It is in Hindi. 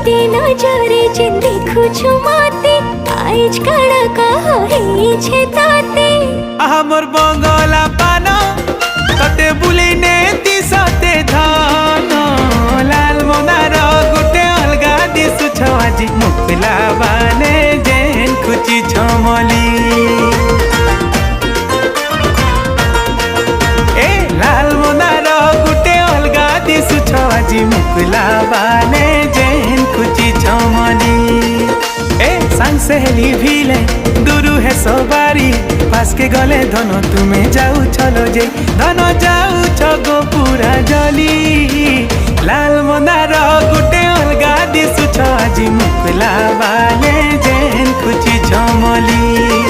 एते नजरे जे देखुछु माते आइज काड़ा कहा हे छे ताते हमर बंगला पानो तते बुली ने दिसते धन लाल मोनार गुटे अलगा दिसु छवाजी मुखला बाने जेन खुची छमली ए लाल मोनार गुटे अलगा दिसु छवाजी मुखला बाने जेन खुची छमली ए सांग सहेली भिले गुरु है सवारी पास के गले धन तुम्हें जाऊ चलो जे धन जाऊ छगो पूरा जली लाल मोनार गुटे अलगा दिसु छ आज मुखला बाले जेन खुची छमली।